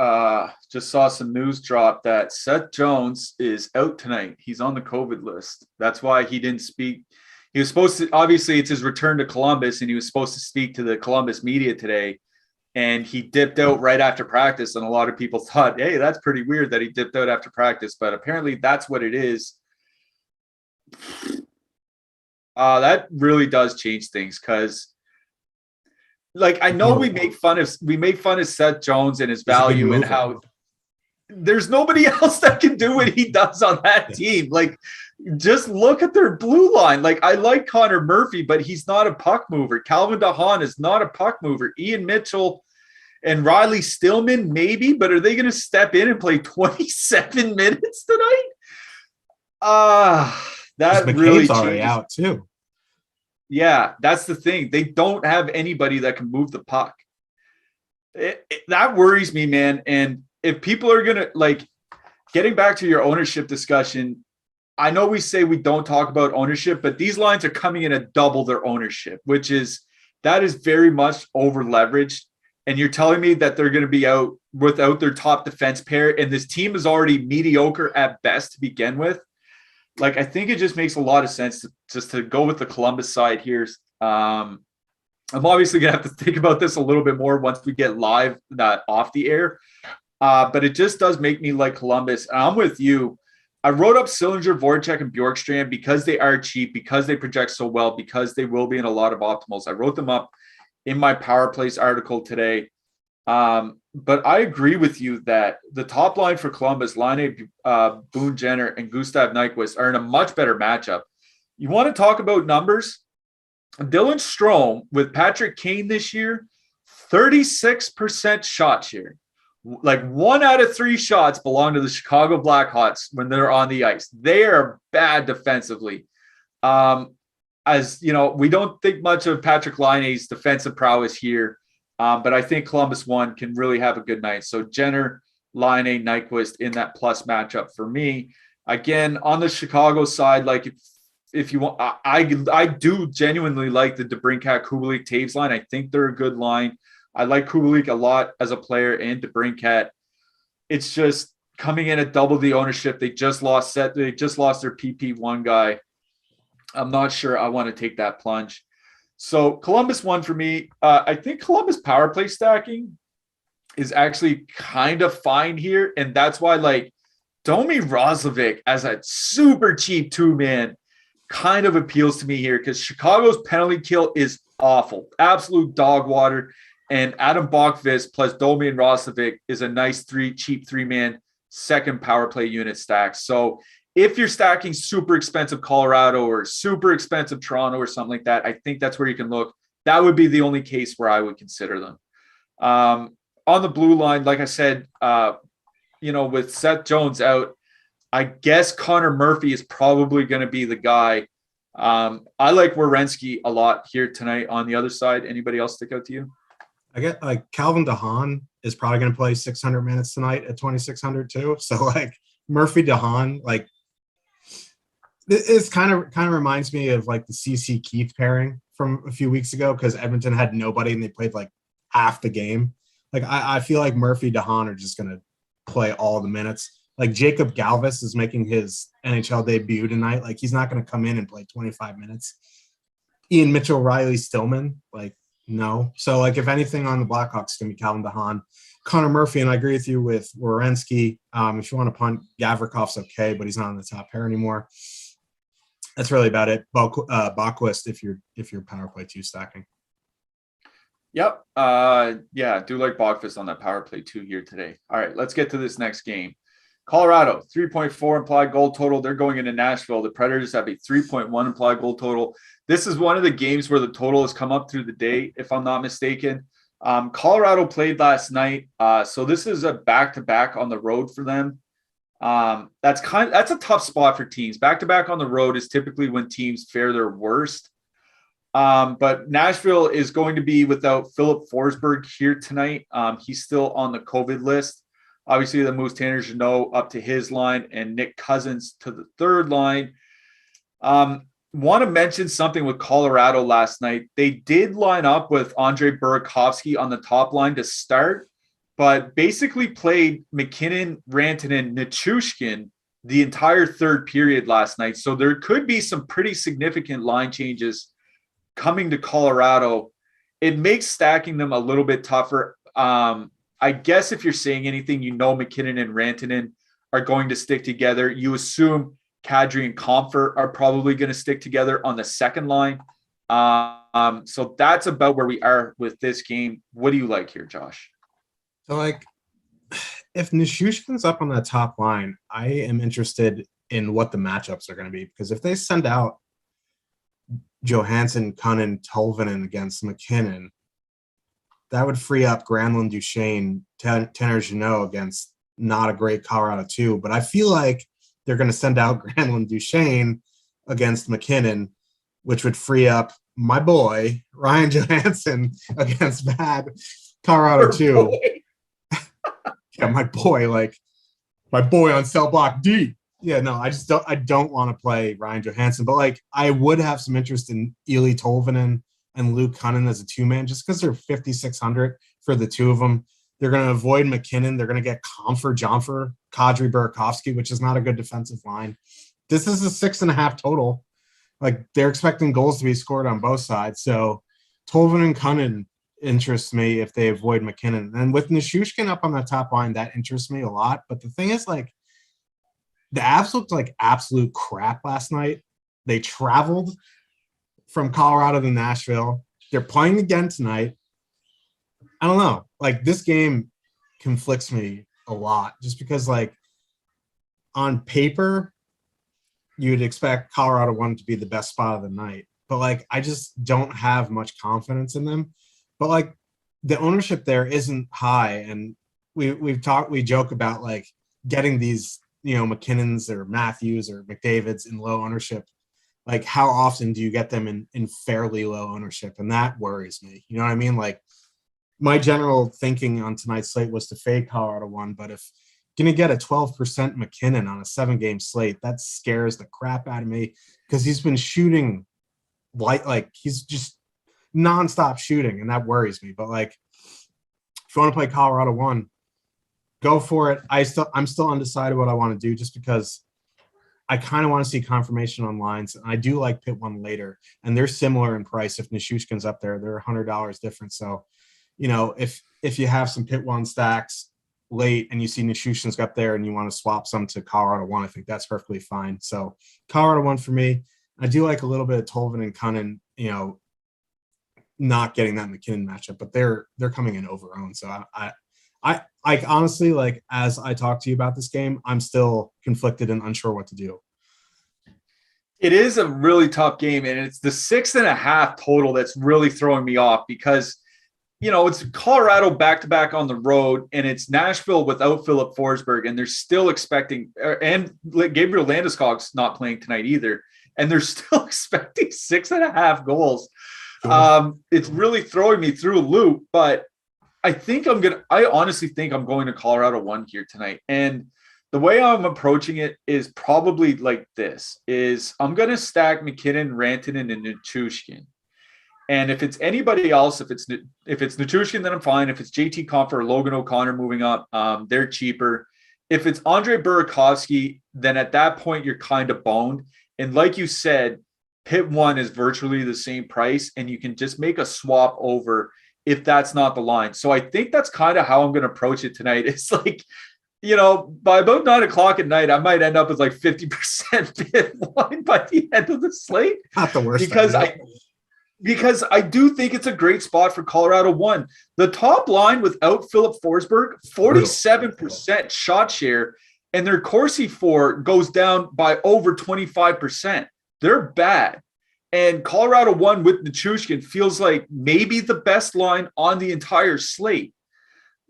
just saw some news drop that Seth Jones is out tonight. He's on the COVID list. That's why he didn't speak. He was supposed to, obviously it's his return to Columbus, and he was supposed to speak to the Columbus media today. And he dipped out right after practice. And a lot of people thought, hey, that's pretty weird that he dipped out after practice. But apparently that's what it is. That really does change things because, like, I know we make fun of Seth Jones and his value and how there's nobody else that can do what he does on that team. Like, just look at their blue line. Like, I like Connor Murphy, but he's not a puck mover. Calvin DeHaan is not a puck mover. Ian Mitchell and Riley Stillman, maybe, but are they going to step in and play 27 minutes tonight? That really already out too. Yeah, that's the thing. They don't have anybody that can move the puck. That worries me, man. And if people are going to, like, getting back to your ownership discussion, I know we say we don't talk about ownership, but these lines are coming in at double their ownership, that is very much over leveraged. And you're telling me that they're going to be out without their top defense pair, and this team is already mediocre at best to begin with. Like, I think it just makes a lot of sense to go with the Columbus side here. I'm obviously going to have to think about this a little bit more once we get live off the air. But it just does make me like Columbus. And I'm with you. I wrote up Sillinger, Voracek, and Bjorkstrand because they are cheap, because they project so well, because they will be in a lot of optimals. I wrote them up in my Power Plays article today. But I agree with you that the top line for Columbus, Laine, Boone Jenner, and Gustav Nyquist are in a much better matchup. You want to talk about numbers? Dylan Strome with Patrick Kane this year, 36% shot share. Like 1 out of 3 shots belong to the Chicago Blackhawks when they're on the ice. They are bad defensively. As you know, we don't think much of Patrick Laine's defensive prowess here. But I think Columbus one can really have a good night. So Jenner, Laine, Nyquist in that plus matchup for me. Again, on the Chicago side, like if you want, I do genuinely like the DeBrincat, Kubalik, Taves line. I think they're a good line. I like Kubalik a lot as a player and DeBrincat. It's just coming in at double the ownership. They just lost their PP1 guy. I'm not sure I want to take that plunge. So Columbus won for me. I think Columbus power play stacking is actually kind of fine here. And that's why like Domi Roslovic as a super cheap 2-man kind of appeals to me here because Chicago's penalty kill is awful. Absolute dog water. And Adam Bokvist plus Domi and Roslovic is a nice cheap 3-man second power play unit stack. So if you're stacking super expensive Colorado or super expensive Toronto or something like that, I think that's where you can look. That would be the only case where I would consider them. On the blue line, like I said, with Seth Jones out, I guess Connor Murphy is probably going to be the guy. I like Werenski a lot here tonight on the other side. Anybody else stick out to you? I get like Calvin DeHaan is probably going to play 600 minutes tonight at 2,600 too. So like Murphy DeHaan, like it's kind of reminds me of like the CC Keith pairing from a few weeks ago because Edmonton had nobody and they played like half the game. Like I feel like Murphy DeHaan are just going to play all the minutes. Like Jacob Galvis is making his NHL debut tonight. Like he's not going to come in and play 25 minutes. Ian Mitchell, Riley Stillman, like no. So like if anything on the Blackhawks, it's going to be Calvin DeHaan. Connor Murphy, and I agree with you with Werenski. If you want to punt, Gavrikov's okay, but he's not on the top pair anymore. That's really about it. Bokvist if you're power play 2 stacking. Yep. I do like Bokvist on that power play 2 here today. All right, let's get to this next game. Colorado, 3.4 implied goal total. They're going into Nashville. The Predators have a 3.1 implied goal total. This is one of the games where the total has come up through the day, if I'm not mistaken. Colorado played last night. So this is a back-to-back on the road for them. That's a tough spot for teams. Back-to-back on the road is typically when teams fare their worst. But Nashville is going to be without Philip Forsberg here tonight. He's still on the COVID list. Obviously, the moves Tanner Jeannot up to his line and Nick Cousins to the third line. Want to mention something with Colorado last night. They did line up with Andre Burakovsky on the top line to start, but basically played McKinnon, Rantanen, Nichushkin the entire third period last night. So there could be some pretty significant line changes coming to Colorado. It makes stacking them a little bit tougher. I guess if you're saying anything, McKinnon and Rantanen are going to stick together. You assume Kadri and Comfort are probably going to stick together on the second line. So that's about where we are with this game. What do you like here, Josh? So like if Nichushkin's up on that top line, I am interested in what the matchups are going to be because if they send out Johansson, Cunnin, Tolvanen against McKinnon, that would free up Granlund, Duchesne, Tanner Jeannot against not a great Colorado 2. But I feel like they're going to send out Granlund, Duchesne against McKinnon, which would free up my boy, Ryan Johansson, against bad Colorado 2. Yeah, my boy on cell block D. Yeah, no, I don't want to play Ryan Johansson, but like I would have some interest in Eli Tolvanen and Luke Cunnin as a 2-man just because they're 5,600 for the two of them. They're going to avoid McKinnon. They're going to get Comfort, Jomfer, Kadri, Burakovsky, which is not a good defensive line. This is a 6.5 total. Like they're expecting goals to be scored on both sides. So Tolvanen and Cunnin interests me if they avoid McKinnon. And with Nichushkin up on the top line, that interests me a lot. But the thing is, like, the Avs looked like absolute crap last night. They traveled from Colorado to Nashville. They're playing again tonight. I don't know. Like, this game conflicts me a lot just because, like, on paper, you'd expect Colorado 1 to be the best spot of the night. But, like, I just don't have much confidence in them. But, like, the ownership there isn't high. And we joke about, like, getting these, McKinnons or Matthews or McDavids in low ownership. Like, how often do you get them in fairly low ownership? And that worries me. You know what I mean? Like, my general thinking on tonight's slate was to fade Colorado 1. But if you're going to get a 12% McKinnon on a 7-game slate, that scares the crap out of me because he's been shooting like he's just nonstop shooting, and that worries me. But, like, if you want to play Colorado 1, Go for it. I'm still undecided what I want to do just because I kind of want to see confirmation on lines. And I do like Pitt 1 later, and they're similar in price. If Nishushkin's up there, they're $100 different. So, if you have some Pitt 1 stacks late and you see Nishushkin's up there and you want to swap some to Colorado 1, I think that's perfectly fine. So Colorado 1 for me. I do like a little bit of Tolvin and Cunnin, not getting that McKinnon matchup, but they're coming in over-owned. So I honestly, like, as I talk to you about this game, I'm still conflicted and unsure what to do. It is a really tough game, and it's the 6.5 total that's really throwing me off because, it's Colorado back-to-back on the road, and it's Nashville without Philip Forsberg, and they're still expecting – and Gabriel Landeskog's not playing tonight either, and they're still expecting 6.5 goals. It's really throwing me through a loop, but I honestly think I'm going to Colorado 1 here tonight. And the way I'm approaching it is probably like this, is I'm going to stack McKinnon, Rantanen, and Nichushkin. And if it's anybody else, if it's Nichushkin, then I'm fine. If it's JT Compher or Logan O'Connor moving up, they're cheaper. If it's Andre Burakovsky, then at that point you're kind of boned. And like you said, Pitt 1 is virtually the same price, and you can just make a swap over if that's not the line. So I think that's kind of how I'm going to approach it tonight. It's like, by about 9 o'clock at night, I might end up with like 50% Pitt 1 by the end of the slate. Not the worst. Because I do think it's a great spot for Colorado 1. The top line without Philip Forsberg, 47% shot share, and their Corsi 4 goes down by over 25%. They're bad. And Colorado 1 with Nichushkin feels like maybe the best line on the entire slate.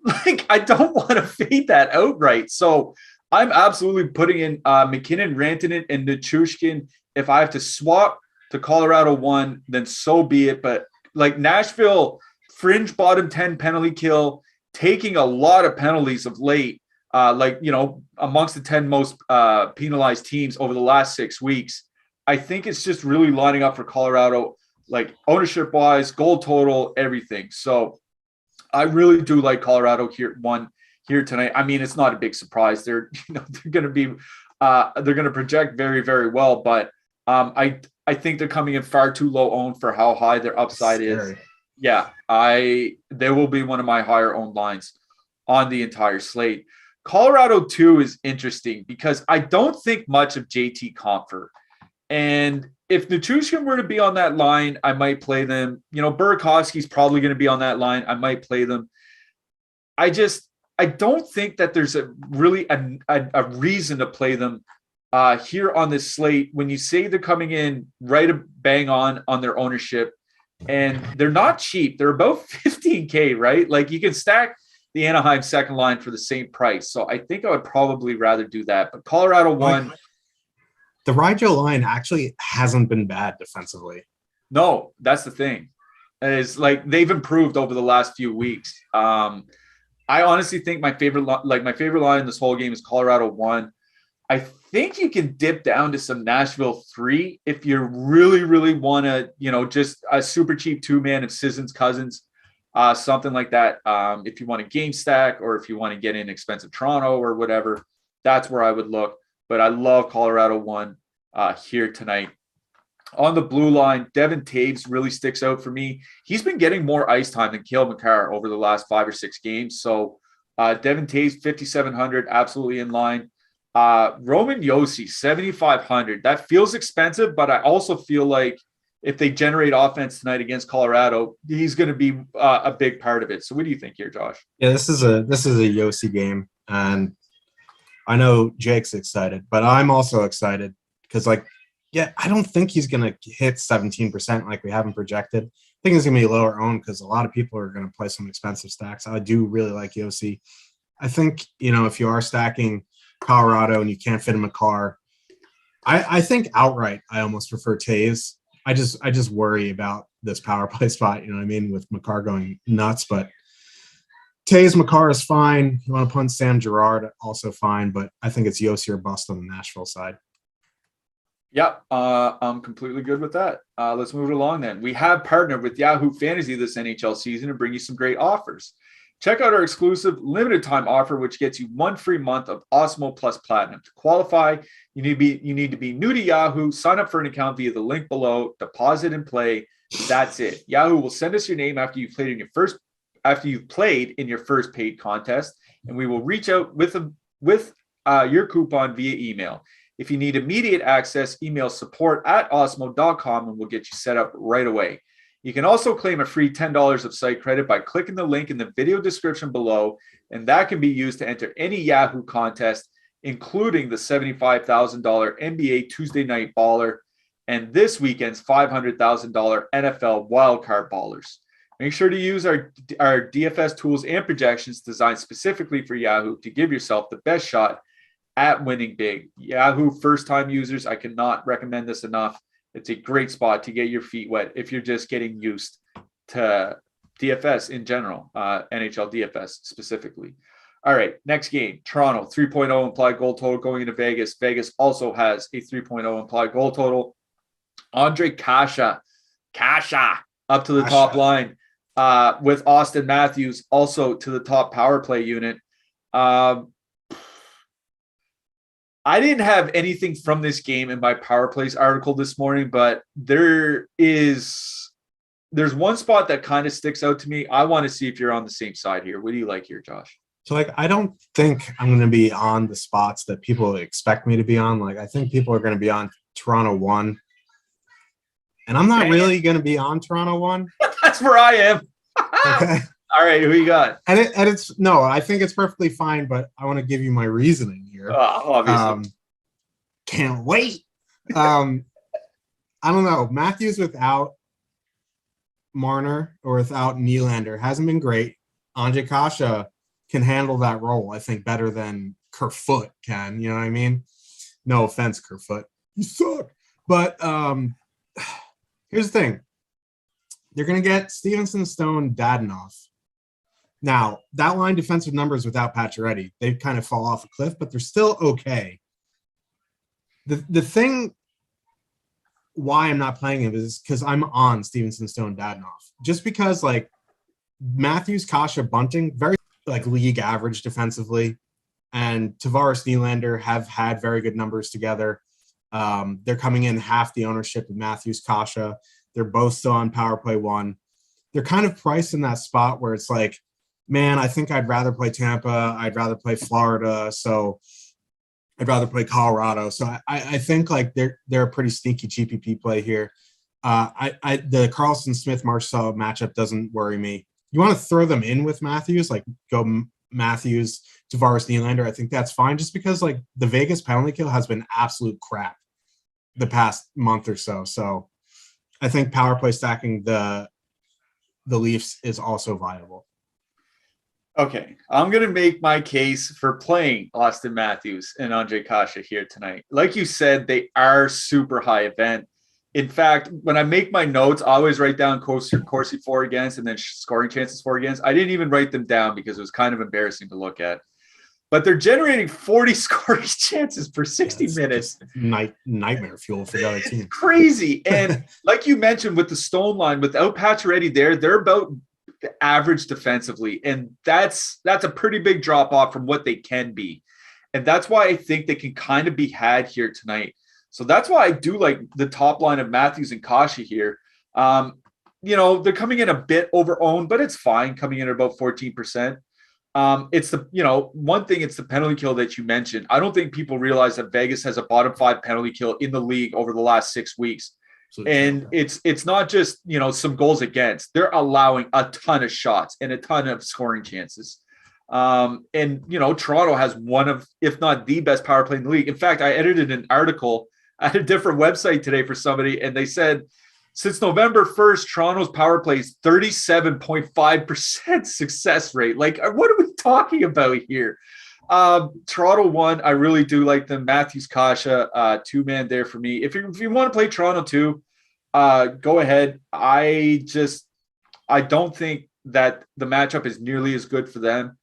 Like, I don't want to fade that outright. So I'm absolutely putting in McKinnon, Rantanen, and Nichushkin. If I have to swap to Colorado 1, then so be it. But like Nashville, fringe bottom 10 penalty kill, taking a lot of penalties of late, amongst the 10 most penalized teams over the last 6 weeks. I think it's just really lining up for Colorado, like ownership-wise, goal total, everything. So I really do like Colorado here tonight. I mean, it's not a big surprise. They're going to be they're going to project very, very well, but I think they're coming in far too low owned for how high their upside is. Yeah, they will be one of my higher owned lines on the entire slate. Colorado 2 is interesting because I don't think much of JT Compher. And if Nichushkin were to be on that line, I might play them. Burakovsky's probably going to be on that line. I might play them. I don't think that there's a reason to play them here on this slate when you say they're coming in right bang on their ownership, and they're not cheap. They're about 15K, right? Like, you can stack the Anaheim second line for the same price. So I think I would probably rather do that. But Colorado 1. The Rigel line actually hasn't been bad defensively. No, that's the thing. Is like they've improved over the last few weeks. I honestly think my favorite line in this whole game is Colorado 1. I think you can dip down to some Nashville 3 if you really, really want to, just a super cheap 2-man of Sissons, Cousins, something like that. If you want a game stack or if you want to get in expensive Toronto or whatever, that's where I would look. But I love Colorado 1 here tonight. On the blue line, Devin Taves really sticks out for me. He's been getting more ice time than Cale Makar over the last 5 or 6 games. So Devin Taves, 5,700, absolutely in line. Roman Josi, 7,500. That feels expensive, but I also feel like if they generate offense tonight against Colorado, he's going to be a big part of it. So what do you think here, Josh? Yeah, this is a Josi game, and I know Jake's excited, but I'm also excited because, I don't think he's going to hit 17% like we haven't projected. I think he's going to be lower owned because a lot of people are going to play some expensive stacks. I do really like Josi. I think, if you are stacking Colorado and you can't fit him a car, I think outright I almost prefer Taves. I just worry about this power play spot, with Makar going nuts, but Taves, Makar is fine. You want to punt Sam Girard, also fine, but I think it's Josi or bust on the Nashville side. Yep, I'm completely good with that. Let's move it along then. We have partnered with Yahoo Fantasy this NHL season and bring you some great offers. Check out our exclusive limited time offer, which gets you 1 free month of Awesemo Plus Platinum. To qualify, you need to be new to Yahoo. Sign up for an account via the link below. Deposit and play. That's it. Yahoo will send us your name after you've played in your first paid contest, and we will reach out with your coupon via email. If you need immediate access, email support@awesemo.com and we'll get you set up right away. You can also claim a free $10 of site credit by clicking the link in the video description below, and that can be used to enter any Yahoo contest, including the $75,000 NBA Tuesday Night Baller and this weekend's $500,000 NFL Wildcard Ballers. Make sure to use our DFS tools and projections designed specifically for Yahoo to give yourself the best shot at winning big. Yahoo first-time users, I cannot recommend this enough. It's a great spot to get your feet wet if you're just getting used to DFS in general, NHL DFS specifically. All right, next game, Toronto, 3.0 implied goal total going into Vegas. Vegas also has a 3.0 implied goal total. Andre Kasha up to the top line with Austin Matthews also to the top power play unit. I didn't have anything from this game in my power plays article this morning, but there's one spot that kind of sticks out to me. I want to see if you're on the same side here. What do you like here, Josh? So, I don't think I'm going to be on the spots that people expect me to be on. I think people are going to be on Toronto 1. And I'm not really going to be on Toronto 1. That's where I am. Okay. All right, who you got? And it's no, I think it's perfectly fine, but I want to give you my reasoning here. Obviously. Can't wait. I don't know. Matthews without Marner or without Nylander hasn't been great. Andre Kasha can handle that role, I think, better than Kerfoot can. You know what I mean? No offense, Kerfoot. You suck. But here's the thing. They're going to get Stevenson, Stone, Dadonov. Now, that line defensive numbers without Pacioretty, they kind of fall off a cliff, but they're still okay. The thing why I'm not playing him is because I'm on Stevenson, Stone, Dadonov. Just because, Matthews, Kasha, Bunting, very, league average defensively, and Tavares, Nylander have had very good numbers together. They're coming in half the ownership of Matthews, Kasha. They're both still on power play 1. They're kind of priced in that spot where it's man, I think I'd rather play Tampa. I'd rather play Florida. So I'd rather play Colorado. So I think they're a pretty sneaky GPP play here. The Carlson Smith Marchessault matchup doesn't worry me. You want to throw them in with Matthews, go Matthews, Tavares, Nylander. I think that's fine just because the Vegas penalty kill has been absolute crap the past month or so. So I think power play stacking the Leafs is also viable. Okay, I'm going to make my case for playing Austin Matthews and Andre Kasha here tonight. Like you said, they are super high event. In fact, when I make my notes, I always write down Corsi for against and then scoring chances for against. I didn't even write them down because it was kind of embarrassing to look at. But they're generating 40 scoring chances per 60 minutes. Nightmare fuel for the other team. Crazy. And like you mentioned with the Stone line, without Pacioretty there, they're about average defensively, and that's a pretty big drop off from what they can be, and that's why I think they can kind of be had here tonight. So that's why I do like the top line of Matthews and Kasha here. They're coming in a bit over owned, but it's fine, coming in at about 14%. It's one thing, it's the penalty kill that you mentioned. I don't think people realize that Vegas has a bottom 5 penalty kill in the league over the last 6 weeks. And it's not just, some goals against. They're allowing a ton of shots and a ton of scoring chances. Toronto has one of, if not the best power play in the league. In fact, I edited an article at a different website today for somebody, and they said, since November 1st, Toronto's power play is 37.5% success rate. What are we talking about here? Toronto 1, I really do like them. Matthews, Kasha, 2-man there for me. If you want to play Toronto 2, go ahead. I don't think that the matchup is nearly as good for them,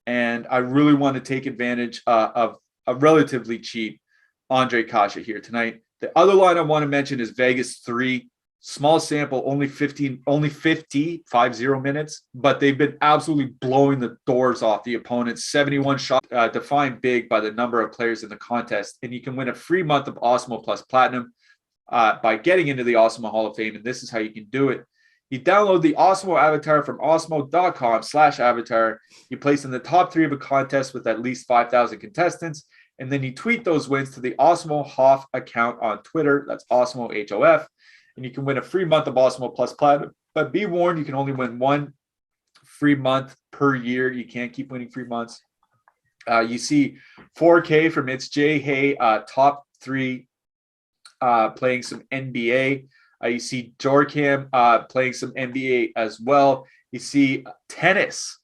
and I really want to take advantage of a relatively cheap Andre Kasha here tonight. The other line I want to mention is Vegas 3. Small sample, only 50 minutes, but they've been absolutely blowing the doors off the opponents. 71 shots, defined big by the number of players in the contest. And you can win a free month of Awesemo Plus Platinum by getting into the Awesemo Hall of Fame. And this is how you can do it. You download the Awesemo avatar from awesemo.com/avatar. You place in the top 3 of a contest with at least 5,000 contestants. And then you tweet those wins to the Awesemo Hoff account on Twitter. That's Awesemo HOF. And you can win a free month of Awesemo Plus Platinum. But be warned, you can only win one free month per year. You can't keep winning free months. You see 4K from It's Jay Hay, top 3 playing some NBA. You see Jorcam playing some NBA as well. You see tennis.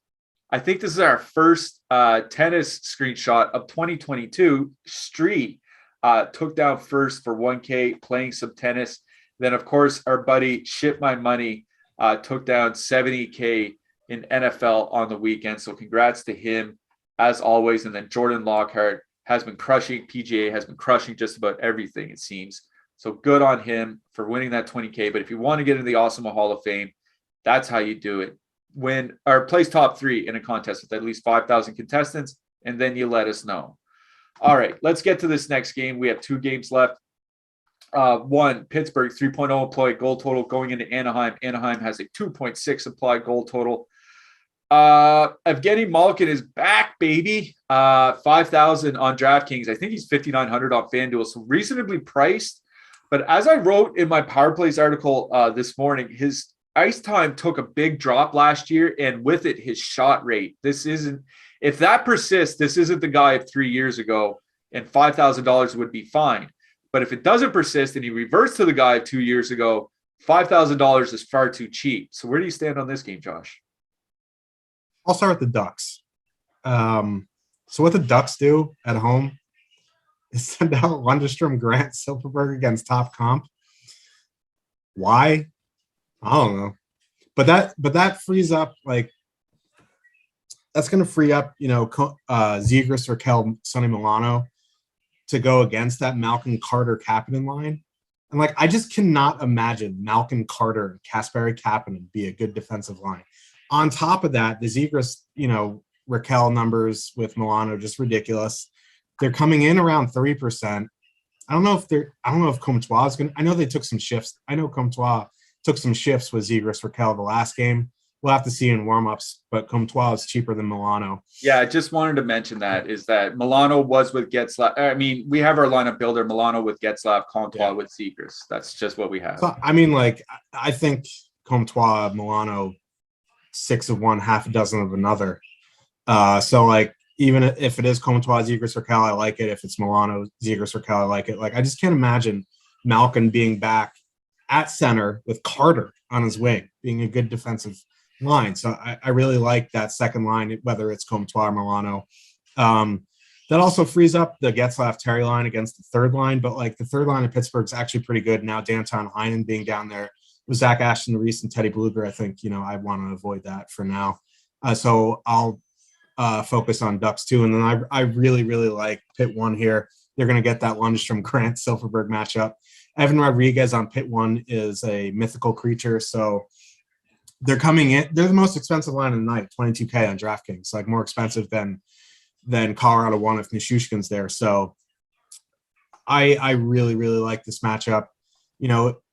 I think this is our first tennis screenshot of 2022. Street took down first for 1K playing some tennis. Then, of course, our buddy Ship My Money took down 70K in NFL on the weekend. So congrats to him as always. And then Jordan Lockhart has been crushing. PGA has been crushing just about everything, it seems. So good on him for winning that 20K. But if you want to get into the Awesemo Hall of Fame, that's how you do it. Win or place top 3 in a contest with at least 5,000 contestants, and then you let us know. All right, let's get to this next game. We have 2 games left. One, Pittsburgh 3.0 implied goal total going into Anaheim. Anaheim has a 2.6 implied goal total. Evgeny Malkin is back, baby. 5,000 on DraftKings. I think he's 5,900 on FanDuel, so reasonably priced. But as I wrote in my Power Plays article this morning, his ice time took a big drop last year, and with it, his shot rate. If that persists, this isn't the guy of 3 years ago, and $5,000 would be fine. But if it doesn't persist and he reverts to the guy of 2 years ago, $5,000 is far too cheap. So where do you stand on this game, Josh? I'll start with the Ducks. So what the Ducks do at home is send out Lundestrom, Grant, Silfverberg against top comp. Why? I don't know. But that frees up, like, that's going to free up, Zegras, Raquel, Sonny Milano to go against that Malkin, Carter, Kapanen line. And, like, I just cannot imagine Malkin, Carter, and Kasperi Kapanen be a good defensive line. On top of that, the Zegras, Raquel numbers with Milano, just ridiculous. They're coming in around 3%. I don't know if Comtois is going to – I know they took some shifts. I know Comtois took some shifts with Zegras, Raquel the last game. We'll have to see in warmups, but Comtois is cheaper than Milano. Yeah, I just wanted to mention that is that Milano was with Getzlav. I mean, we have our lineup builder, Milano with Getzlav, Comtois with Zegras. That's just what we have. So, I mean, like, I think Comtois, Milano, 6 of one, half a dozen of another. So, like, even if it is Comtois, Zegras, Raquel, I like it. If it's Milano, Zegras, Raquel, I like it. Like, I just can't imagine Malkin being back at center with Carter on his wing, being a good defensive line. So I really like that second line, whether it's Comtois or Milano. That also frees up the Getzlav Terry line against the third line, but like the third line of Pittsburgh is actually pretty good. Now Danton Heinen being down there with Zach Ashton, Reese, and Teddy Bluger, I think, I want to avoid that for now. So I'll focus on Ducks too. And then I really, really like Pit 1 here. They're going to get that Lundstrom Grant Silfverberg matchup. Evan Rodriguez on Pit 1 is a mythical creature. So they're coming in. They're the most expensive line of the night, $22K on DraftKings, like more expensive than Colorado 1 if Nishushkin's there. So I really, really like this matchup.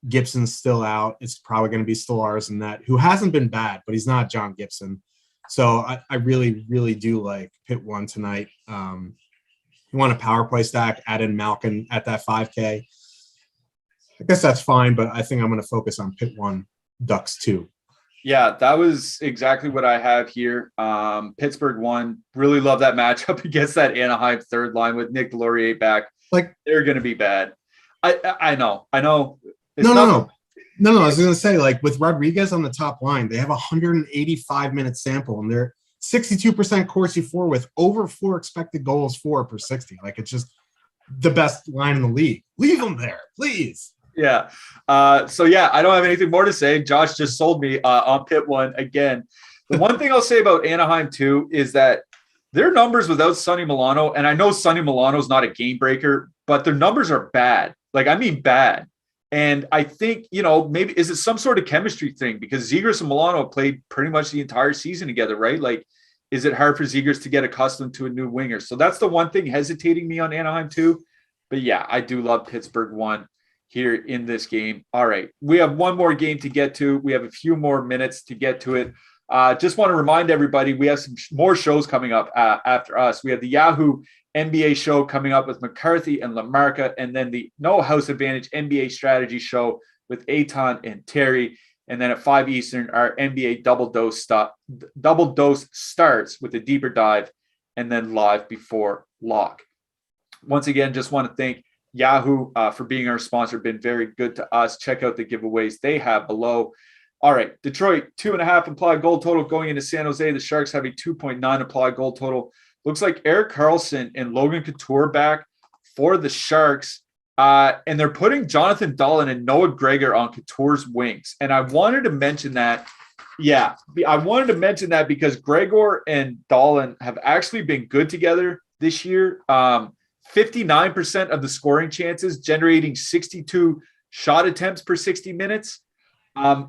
Gibson's still out. It's probably going to be Stolarz in that, who hasn't been bad, but he's not John Gibson. So I really, really do like Pit 1 tonight. You want a power play stack, add in Malkin at that 5K. I guess that's fine, but I think I'm going to focus on Pit 1, Ducks 2. Yeah, that was exactly what I have here. Pittsburgh 1, really love that matchup against that Anaheim third line with Nick Delorier back. Like, they're going to be bad. I know. No. I was going to say, like, with Rodriguez on the top line, they have a 185-minute sample, and they're 62% Corsi for with over 4 expected goals for per 60. Like, it's just the best line in the league. Leave them there, please. Yeah. So, yeah, I don't have anything more to say. Josh just sold me on Pit 1 again. The one thing I'll say about Anaheim, too, is that their numbers without Sonny Milano, and I know Sonny Milano is not a game breaker, but their numbers are bad. Like, I mean bad. And I think, maybe is it some sort of chemistry thing? Because Zegras and Milano played pretty much the entire season together, right? Like, is it hard for Zegras to get accustomed to a new winger? So that's the one thing hesitating me on Anaheim too. But yeah, I do love Pittsburgh 1 here in this game. All right. We have one more game to get to. We have a few more minutes to get to it. Just want to remind everybody, we have some more shows coming up after us. We have the Yahoo NBA show coming up with McCarthy and LaMarca, and then the No House Advantage NBA strategy show with Eitan and Terry. And then at 5 Eastern, our NBA double dose starts with a deeper dive and then live before lock. Once again, just want to thank Yahoo for being our sponsor, been very good to us. Check out the giveaways they have below. All right, Detroit, 2.5 implied goal total going into San Jose. The Sharks have a 2.9 implied goal total. Looks like Erik Karlsson and Logan Couture back for the Sharks. And they're putting Jonathan Dahlen and Noah Gregor on Couture's wings. And I wanted to mention that. Yeah, I wanted to mention that because Gregor and Dahlen have actually been good together this year. 59% of the scoring chances, generating 62 shot attempts per 60 minutes.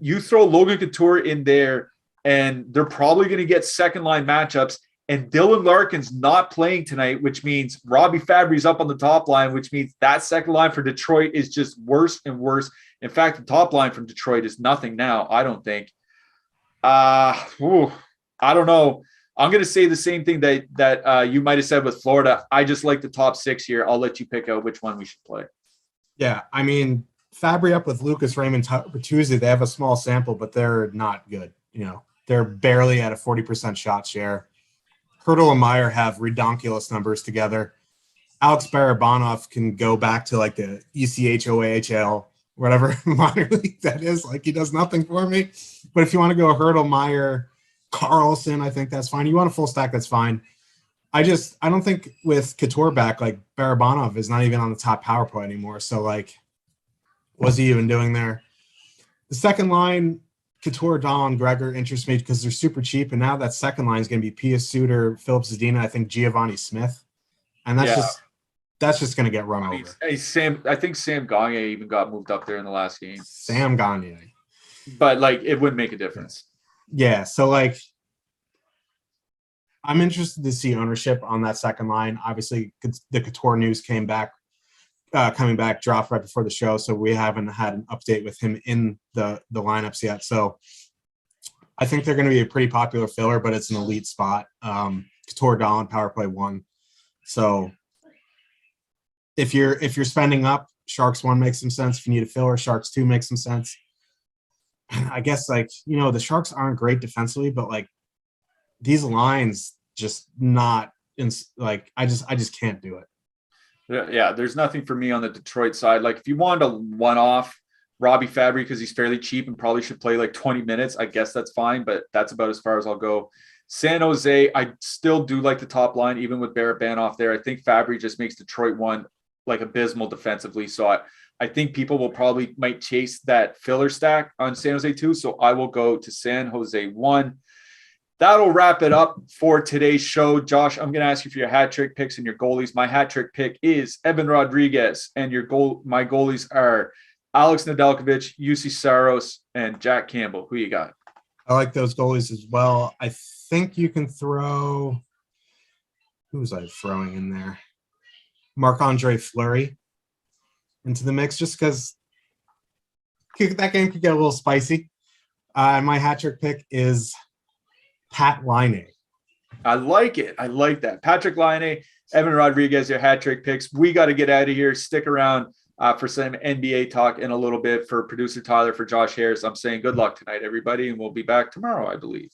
You throw Logan Couture in there, and they're probably going to get second-line matchups. And Dylan Larkin's not playing tonight, which means Robbie Fabry's up on the top line, which means that second line for Detroit is just worse and worse. In fact, the top line from Detroit is nothing now, I don't think. I don't know. I'm going to say the same thing that you might have said with Florida. I just like the top 6 here. I'll let you pick out which one we should play. Yeah, I mean, Fabry up with Lucas Raymond Bertuzzi, they have a small sample, but they're not good. They're barely at a 40% shot share. Hurdle and Meyer have redonkulous numbers together. Alex Barabanov can go back to like the ECHOAHL, whatever minor league that is. Like, he does nothing for me. But if you want to go Hurdle, Meyer, Carlson, I think that's fine. You want a full stack, that's fine. I don't think with Couture back, like, Barabanov is not even on the top power play anymore. So, like, what's he even doing there? The second line, Couture, Dahlen, Gregor interests me because they're super cheap, and now that second line is going to be Pius Suter, Philip Zadina, I think Giovanni Smith, and that's just going to get run over. I think Sam Gagner even got moved up there in the last game. Sam Gagner, but like it wouldn't make a difference. Yeah, so like I'm interested to see ownership on that second line. Obviously, the Couture news coming back, dropped right before the show, so we haven't had an update with him in the lineups yet. So I think they're going to be a pretty popular filler, but it's an elite spot. Couture, Dahlen, power play 1. So if you're spending up, Sharks 1 makes some sense. If you need a filler, Sharks 2 makes some sense. I guess, like, the Sharks aren't great defensively, but like these lines just not in, like, I just can't do it. Yeah, there's nothing for me on the Detroit side. Like, if you wanted a one-off Robbie Fabry because he's fairly cheap and probably should play like 20 minutes, I guess that's fine, but that's about as far as I'll go. San Jose, I still do like the top line, even with Barabanov there. I think Fabry just makes Detroit 1 like abysmal defensively. So I think people might chase that filler stack on San Jose 2. So I will go to San Jose 1. That'll wrap it up for today's show. Josh, I'm going to ask you for your hat trick picks and your goalies. My hat trick pick is Evan Rodriguez, and my goalies are Alex Nedeljkovic, UC Saros, and Jack Campbell. Who you got? I like those goalies as well. I think you can throw – who was I throwing in there? Marc-Andre Fleury into the mix just because that game could get a little spicy. My hat trick pick is – Pat Laine. I like it. I like that. Patrick Laine, Evan Rodriguez, your hat trick picks. We got to get out of here. Stick around for some NBA talk in a little bit. For producer Tyler, for Josh Harris, I'm saying good luck tonight, everybody, and we'll be back tomorrow, I believe.